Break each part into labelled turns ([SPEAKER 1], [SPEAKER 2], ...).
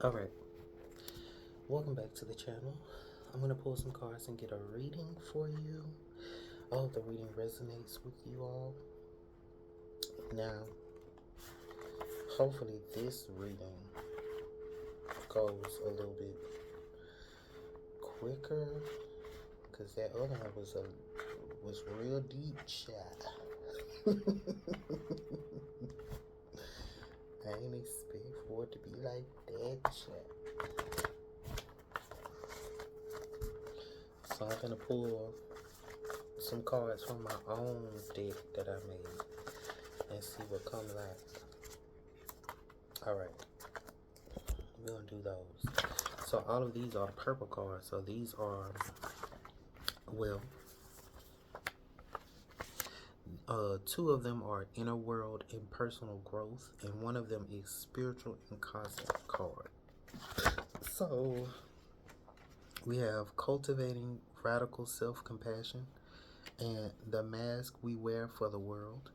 [SPEAKER 1] Alright, welcome back to the channel. I'm going to pull some cards and get a reading for you. I hope the reading resonates with you all. Now, hopefully this reading goes a little bit quicker, because that other one was real deep, chat. I ain't expect for it to be like that, chat. So I'm gonna pull some cards from my own deck that I made and see what comes out. Alright, we're gonna do those. So all of these are purple cards. So these are, well, two of them are inner world and personal growth, and one of them is spiritual and cosmic card. So we have cultivating radical self-compassion and the mask we wear for the world,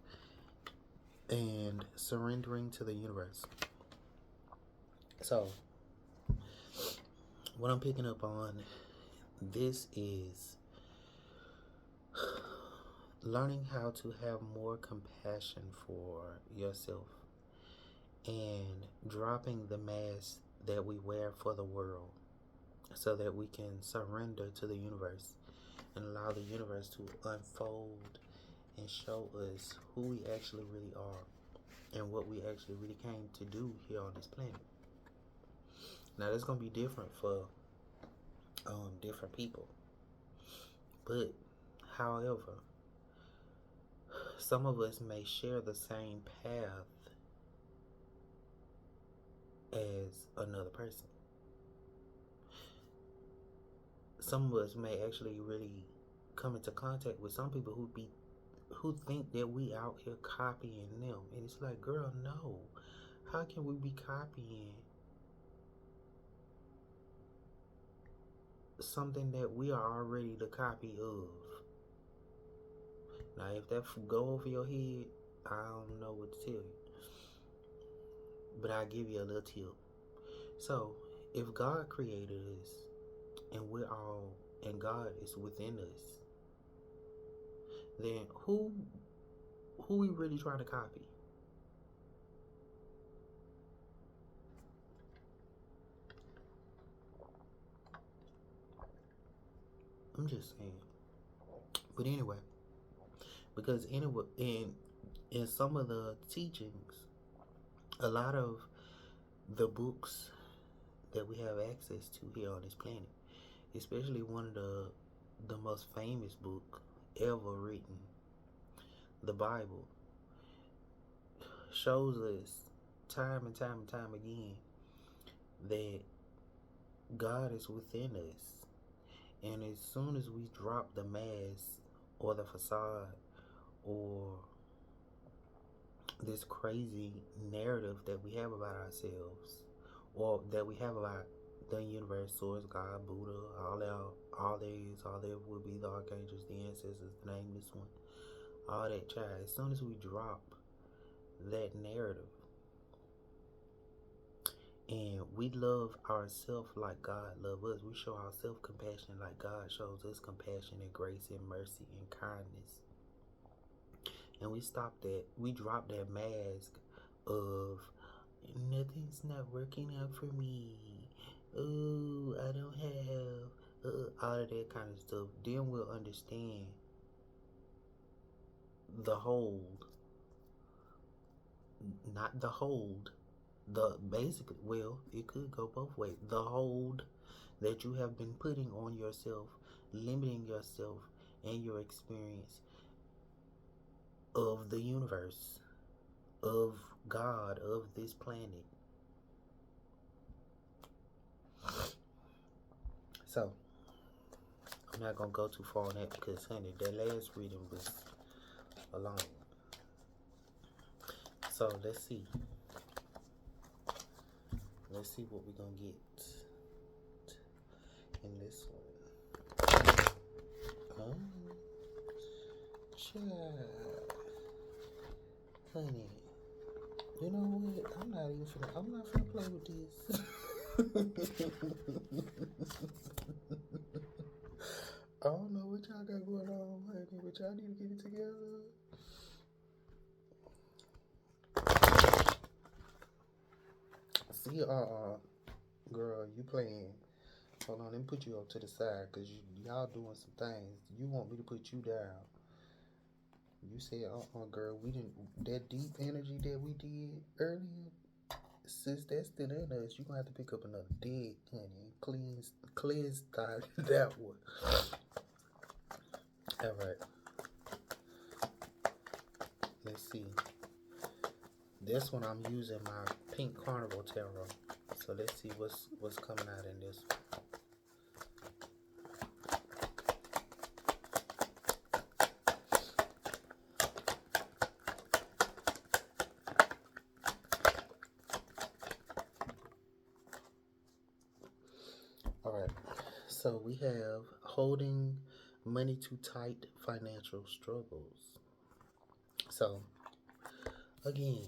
[SPEAKER 1] and surrendering to the universe. So what I'm picking up on, this is learning how to have more compassion for yourself and dropping the mask that we wear for the world, so that we can surrender to the universe and allow the universe to unfold and show us who we actually really are and what we actually really came to do here on this planet. Now, that's going to be different for different people. But, however, some of us may share the same path as another person. Some of us may actually really come into contact with some people who think that we out here copying them. And it's like, girl, no. How can we be copying something that we are already the copy of? Now, if that go over your head, I don't know what to tell you. But I'll give you a little tip. So, if God created us, and God is within us, then who we really trying to copy? I'm just saying. But anyway, because anyway, in some of the teachings, a lot of the books that we have access to here on this planet, especially one of the most famous book ever written, the Bible, shows us time and time and time again that God is within us. And as soon as we drop the mask or the facade or this crazy narrative that we have about ourselves, or that we have about the universe, source, God, Buddha, all there will be, the archangels, the ancestors, the nameless one, all that child. As soon as we drop that narrative and we love ourselves like God loves us, we show our self-compassion like God shows us compassion and grace and mercy and kindness, and we drop that mask of nothing's not working out for me, oh, I don't have all of that kind of stuff, then we'll understand the hold, not the hold, the basically, well, it could go both ways, the hold that you have been putting on yourself, limiting yourself and your experience of the universe, of God, of this planet. So, I'm not going to go too far on that because, honey, that last reading was alone. So, let's see. Let's see what we're going to get in this one. Child. Honey, you know what? I'm not finna play with this. I don't know what y'all got going on, honey, but y'all need to get it together. See, girl, you playing. Hold on, let me put you up to the side, cause y'all doing some things. You want me to put you down? You said, girl, we didn't that deep energy that we did earlier. Since that's still in us, you gonna have to pick up another dead, honey. Cleanse that one. All right. Let's see. This one I'm using my pink Carnival tarot. So let's see what's coming out in this one. All right. So we have holding money too tight, financial struggles. So again,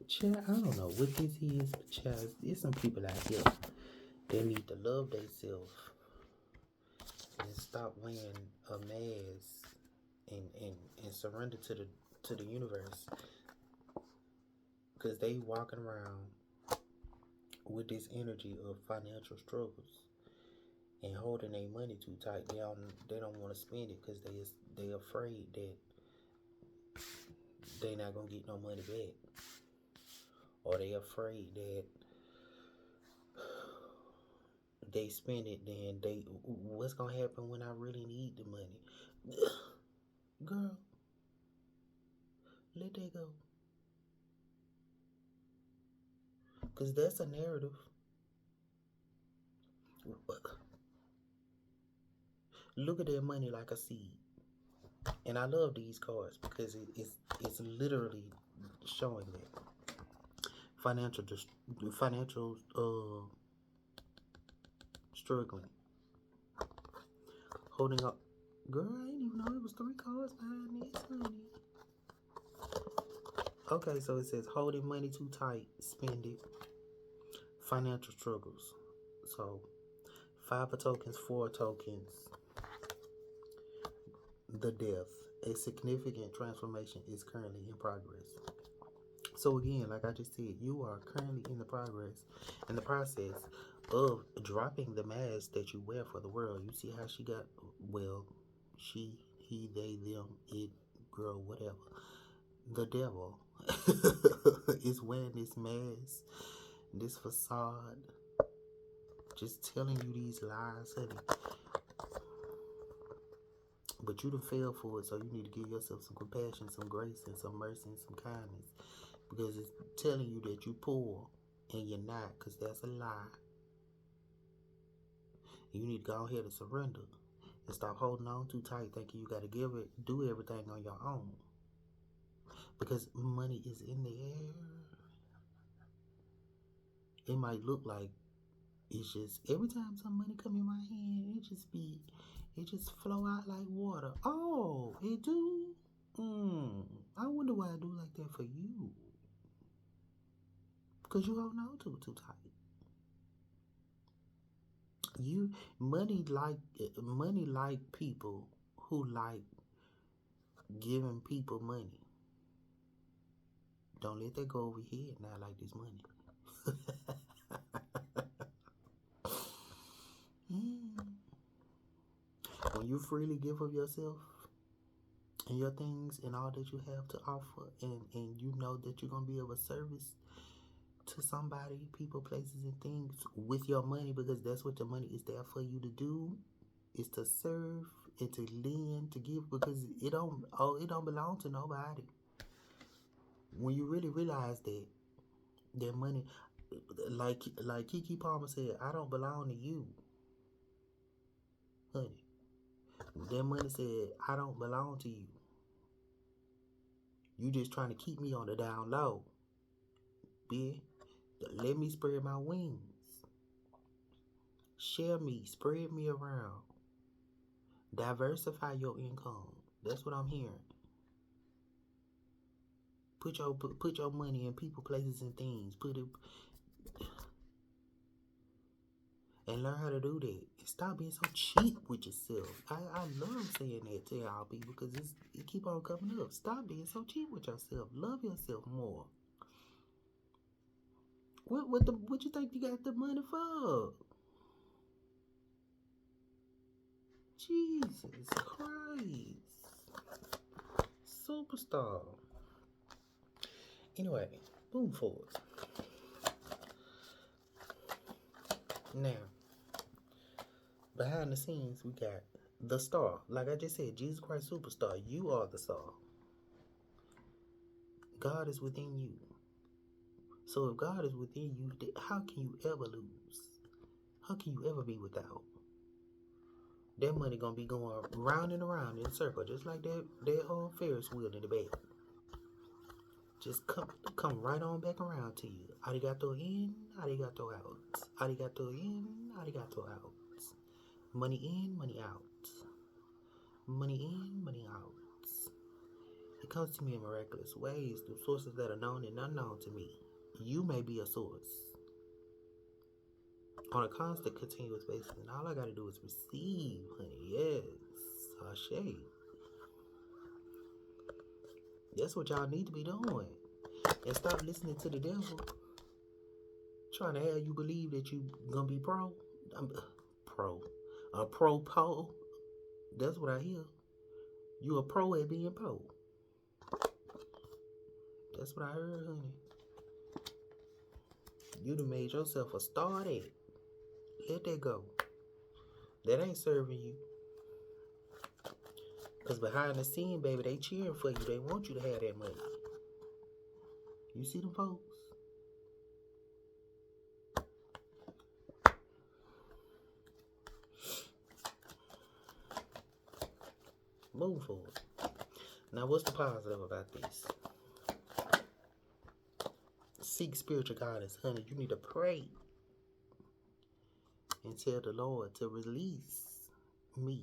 [SPEAKER 1] child, I don't know what this is, but child, there's some people out here that need to love themselves and stop wearing a mask and surrender to the universe, because they walking around with this energy of financial struggles and holding their money too tight. They don't want to spend it because they afraid that they not gonna get no money back, or they afraid that they spend it, then what's gonna happen when I really need the money? Girl, let that go, because that's a narrative. Look at their money like a seed. And I love these cards because it's literally showing that financial struggling, holding up. Girl, I didn't even know it was 3 cards behind this, honey. Okay, so it says holding money too tight, spend it, financial struggles. So 5 of tokens, 4 tokens, the death. A significant transformation is currently in progress. So again, like I just said, you are currently in the process of dropping the mask that you wear for the world. You see how she got, well, she, he, they, them, it, girl, whatever. The devil is wearing this mask, this facade, just telling you these lies, honey. But you done fell for it, so you need to give yourself some compassion, some grace, and some mercy, and some kindness. Because it's telling you that you're poor, and you're not, because that's a lie. You need to go ahead and surrender, and stop holding on too tight, thinking you got to do everything on your own. Because money is in the air. It might look like it's just, every time some money come in my hand, it just flow out like water. Oh, it do? I wonder why I do like that for you. Because you hold on to it too tight. Money like people who like giving people money. Don't let that go over your head now, like this money. When you freely give of yourself and your things and all that you have to offer, and you know that you're going to be of a service to somebody, people, places, and things with your money, because that's what your money is there for you to do, is to serve and to lend, to give, because it don't belong to nobody. When you really realize that money, like Kiki Palmer said, I don't belong to you, honey. That money said, I don't belong to you. You just trying to keep me on the down low. Bitch, let me spread my wings. Share me, spread me around. Diversify your income. That's what I'm hearing. Put your money in people, places, and things. And learn how to do that. And stop being so cheap with yourself. I love saying that to y'all people because it keep on coming up. Stop being so cheap with yourself. Love yourself more. What you think you got the money for? Jesus Christ. Superstar. Anyway, move forward. Now, behind the scenes, we got the star. Like I just said, Jesus Christ Superstar. You are the star. God is within you. So if God is within you, how can you ever lose? How can you ever be without? That money gonna be going round and around in a circle, just like that whole Ferris wheel in the back. Just come right on back around to you. Arigato in, arigato out. Arigato in, arigato out. Money in, money out. Money in, money out. It comes to me in miraculous ways through sources that are known and unknown to me. You may be a source on a constant, continuous basis, and all I gotta do is receive, honey. Yes, sashay. That's what y'all need to be doing, and stop listening to the devil trying to have you believe that you gonna be pro. A pro. That's what I hear. You a pro at being pro. That's what I heard, honey. You done made yourself a star at it. Let that go. That ain't serving you. Because behind the scene, baby, they cheering for you. They want you to have that money. You see them folks? Move forward. Now, what's the positive about this? Seek spiritual guidance, honey. You need to pray and tell the Lord to release me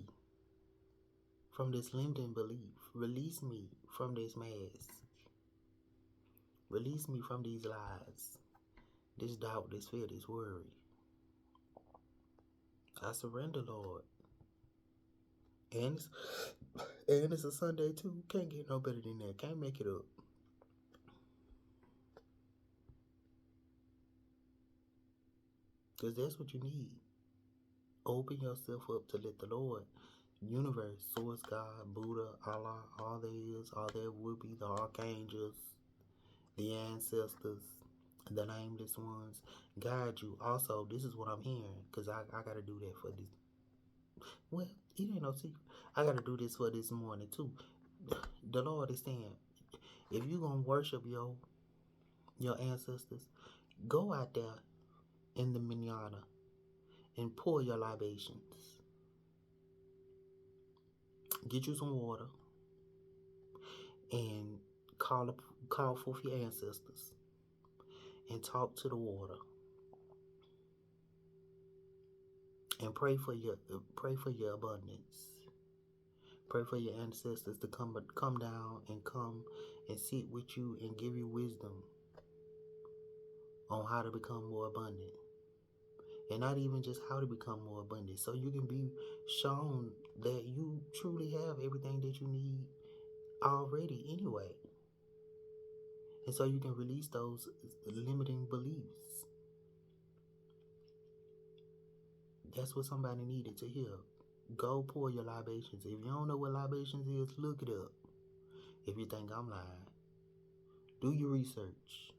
[SPEAKER 1] from this limiting belief. Release me from this mask. Release me from these lies, this doubt, this fear, this worry. I surrender, Lord. And it's a Sunday too. Can't get no better than that. Can't make it up. Because that's what you need. Open yourself up to let the Lord, universe, source, God, Buddha, Allah, all there is, all there would be, the archangels, the ancestors, the nameless ones, guide you. Also, this is what I'm hearing, because I got to do that for this. Well, it ain't no secret. I got to do this for this morning, too. The Lord is saying, if you're going to worship your ancestors, go out there in the manana and pour your libations. Get you some water and call forth your ancestors and talk to the water and pray for your abundance. Pray for your ancestors to come down and come and sit with you and give you wisdom on how to become more abundant. And not even just how to become more abundant, so you can be shown that you truly have everything that you need already anyway. And so you can release those limiting beliefs. That's what somebody needed to hear. Go pour your libations. If you don't know what libations is, look it up. If you think I'm lying, do your research.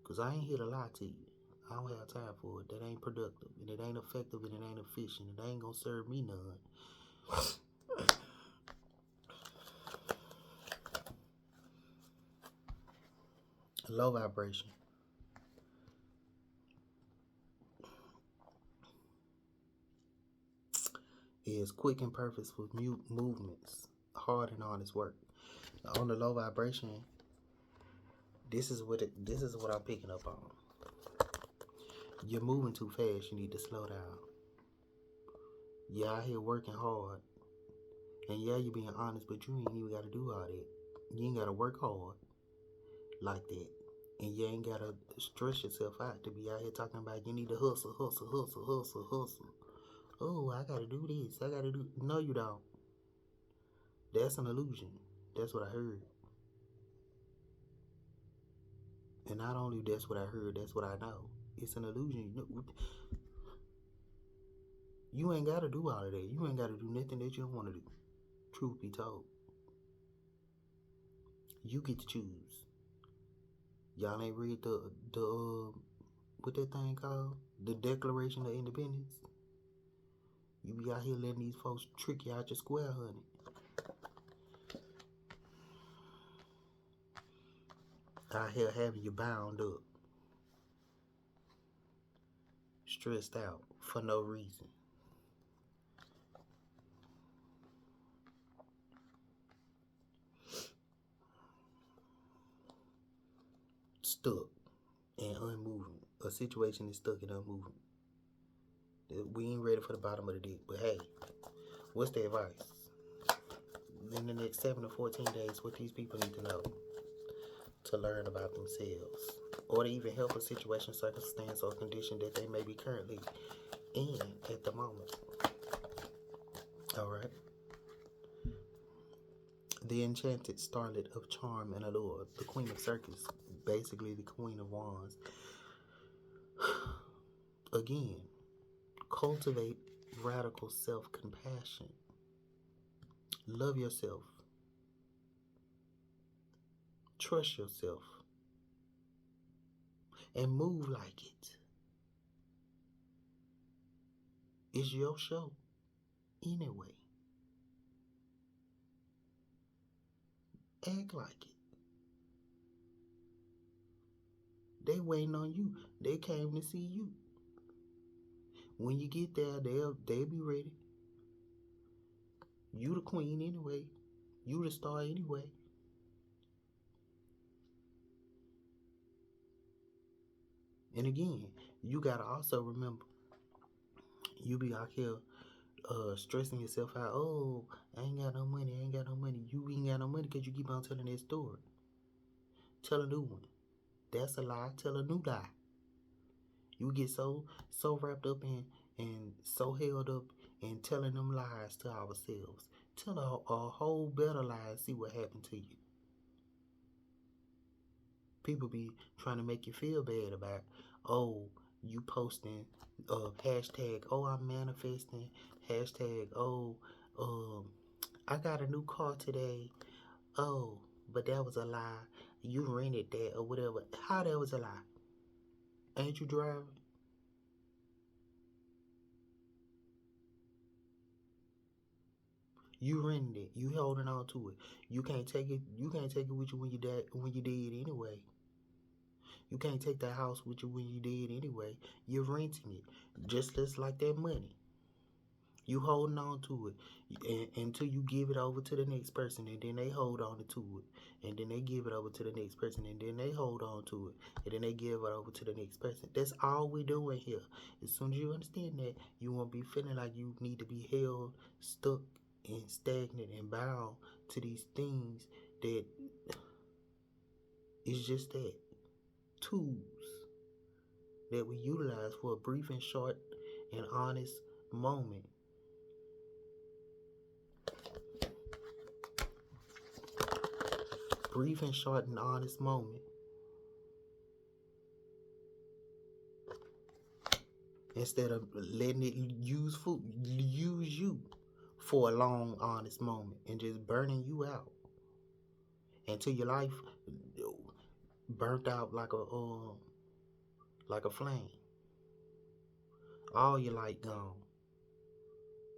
[SPEAKER 1] Because I ain't here to lie to you. I don't have time for it. That ain't productive, and it ain't effective, and it ain't efficient, and it ain't gonna serve me none. Low vibration is quick and purposeful movements, hard and honest work. On the low vibration, this is what I'm picking up on. You're moving too fast. You need to slow down. You're out here working hard, and yeah, you're being honest, but you ain't even got to do all that. You ain't got to work hard like that. And you ain't gotta stress yourself out to be out here talking about you need to hustle, hustle, hustle, hustle, hustle. Oh, I gotta do this. I gotta do. No, you don't. That's an illusion. That's what I heard. And not only that's what I heard, that's what I know. It's an illusion. You ain't gotta do all of that. You ain't gotta do nothing that you don't want to do. Truth be told, you get to choose. Y'all ain't read the what that thing called? The Declaration of Independence. You be out here letting these folks trick you out your square, honey. Out here having you bound up, stressed out for no reason. Stuck and unmoving. A situation is stuck and unmoving. We ain't ready for the bottom of the deck, but hey, what's the advice? In the next 7 to 14 days, what these people need to know to learn about themselves, or to even help a situation, circumstance, or condition that they may be currently in at the moment. Alright. The enchanted starlet of charm and allure, the queen of circus, basically the queen of wands. Again, cultivate radical self-compassion. Love yourself. Trust yourself. And move like it. It's your show anyway. Act like it. They waiting on you. They came to see you. When you get there, they'll be ready. You the queen anyway. You the star anyway. And again, you gotta also remember, you be out here stressing yourself out. Oh, I ain't got no money. I ain't got no money. You ain't got no money because you keep on telling that story. Tell a new one. That's a lie. Tell a new lie. You get so wrapped up in and so held up in telling them lies to ourselves. Tell a whole better lie and see what happened to you. People be trying to make you feel bad about, oh, you posting hashtag, oh, I'm manifesting, hashtag, oh, I got a new car today. Oh, but that was a lie. You rented that or whatever. How that was a lie? Ain't you driving? You rented it. You holding on to it. You can't take it. You can't take it with you when you did anyway. You can't take that house with you when you did anyway. You're renting it, just like that money. You holding on to it until you give it over to the next person, and then they hold on to it, and then they give it over to the next person, and then they hold on to it, and then they give it over to the next person. That's all we're doing here. As soon as you understand that, you won't be feeling like you need to be held, stuck, and stagnant and bound to these things that is just that. Tools that we utilize for a brief and short and honest moment. Brief and short and honest moment. Instead of letting it use you for a long, honest moment and just burning you out until your life burnt out like a flame. All your light gone.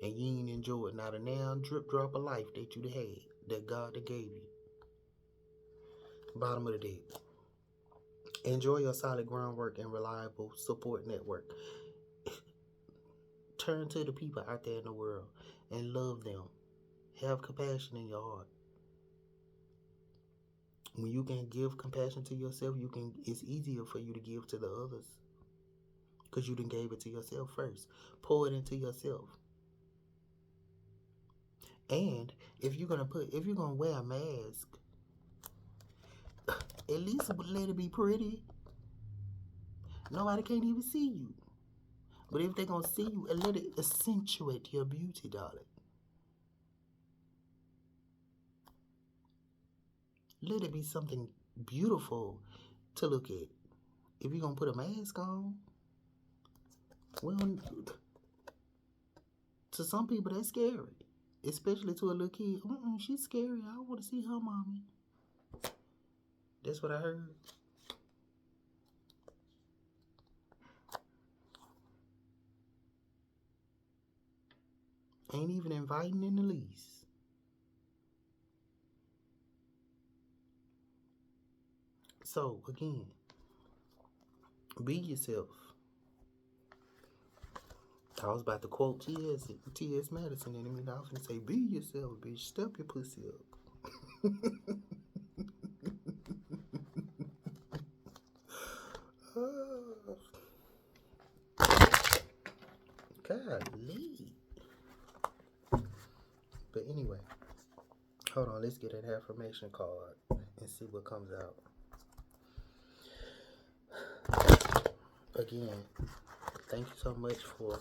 [SPEAKER 1] And you ain't enjoyed not a damn drip drop of life that you had, that God that gave you. Bottom of the deck. Enjoy your solid groundwork and reliable support network. Turn to the people out there in the world and love them. Have compassion in your heart. When you can give compassion to yourself, it's easier for you to give to the others. Because you done gave it to yourself first. Pour it into yourself. And if you're gonna wear a mask, At least let it be pretty. Nobody can't even see you. But if they're going to see you, let it accentuate your beauty, darling. Let it be something beautiful to look at. If you're going to put a mask on, well, to some people, that's scary. Especially to a little kid. She's scary. I don't want to see her mommy. That's what I heard. Ain't even inviting in the least. So, again, be yourself. I was about to quote T.S. Madison in a minute. I was going to say, be yourself, bitch. Step your pussy up. Golly. But anyway, hold on. Let's get an affirmation card and see what comes out. Again, thank you so much for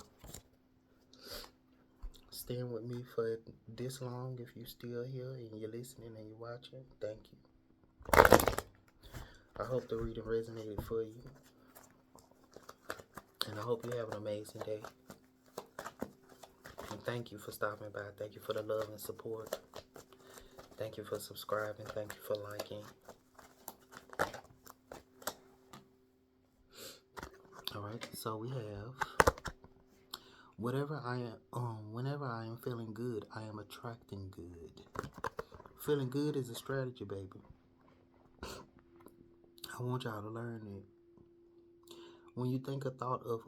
[SPEAKER 1] staying with me for this long. If you're still here and you're listening and you're watching, thank you. I hope the reading resonated for you. And I hope you have an amazing day. And thank you for stopping by. Thank you for the love and support. Thank you for subscribing. Thank you for liking. Alright, so we have whenever I am feeling good, I am attracting good. Feeling good is a strategy, baby. I want y'all to learn it. When you think a thought of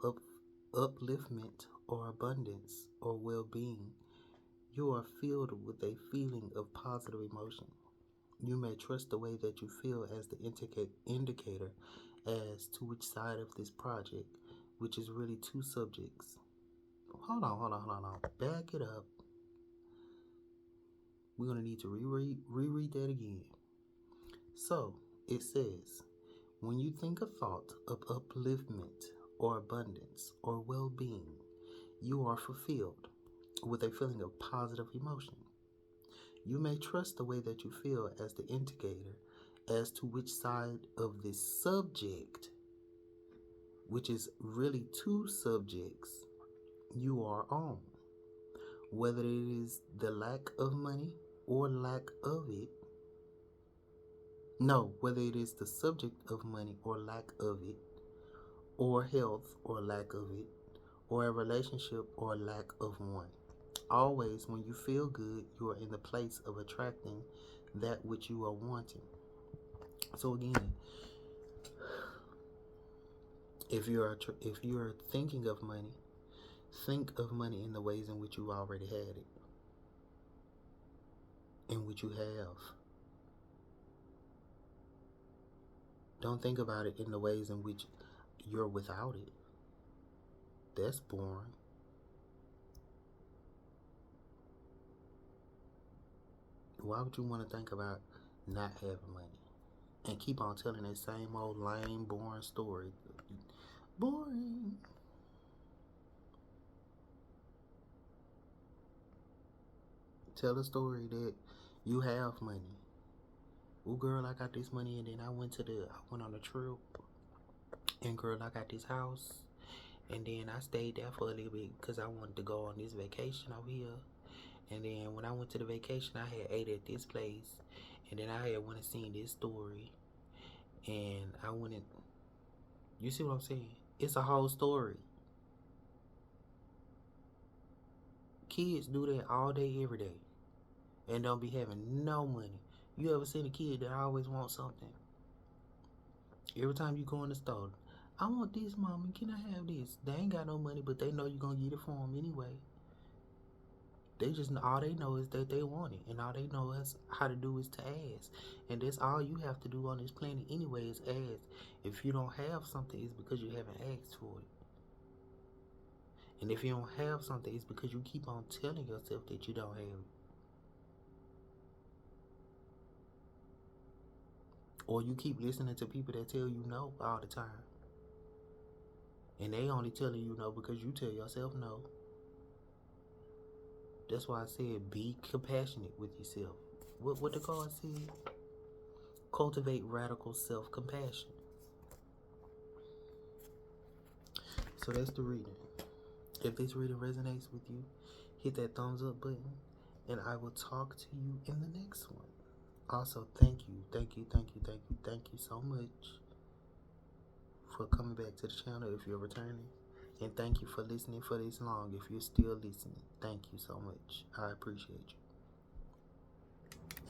[SPEAKER 1] upliftment or abundance or well-being, you are filled with a feeling of positive emotion. You may trust the way that you feel as the indicator as to which side of this project, which is really two subjects. Hold on. Back it up. We're going to need to reread that again. So, it says, when you think a thought of upliftment or abundance or well-being, you are fulfilled with a feeling of positive emotion. You may trust the way that you feel as the indicator as to which side of this subject, which is really two subjects, you are on. Whether it is the lack of money or lack of it. No, whether it is the subject of money or lack of it, or health or lack of it, or a relationship or lack of one. Always, when you feel good, you are in the place of attracting that which you are wanting. So again, if you are thinking of money, think of money in the ways in which you already had it, in which you have. Don't think about it in the ways in which you're without it. That's boring. Why would you want to think about not having money and keep on telling that same old lame, boring story? Boring. Tell a story that you have money. Oh, girl, I got this money, and then I went on a trip, and girl, I got this house, and then I stayed there for a little bit because I wanted to go on this vacation over here. And then when I went to the vacation, I had ate at this place. And then I had went and seen this story. And I went and... You see what I'm saying? It's a whole story. Kids do that all day, every day. And don't be having no money. You ever seen a kid that always wants something? Every time you go in the store, I want this, Mama. Can I have this? They ain't got no money, but they know you're going to get it for them anyway. All they know is that they want it, and all they know is how to do is to ask, and that's all you have to do on this planet anyway is ask. If you don't have something, it's because you haven't asked for it, and if you don't have something, it's because you keep on telling yourself that you don't have Or you keep listening to people that tell you no all the time. And they only telling you no because you tell yourself no. That's why I said be compassionate with yourself. What the card said? Cultivate radical self-compassion. So that's the reading. If this reading resonates with you, hit that thumbs up button, and I will talk to you in the next one. Also, thank you so much for coming back to the channel if you're returning. And thank you for listening for this long if you're still listening. Thank you so much. I appreciate you.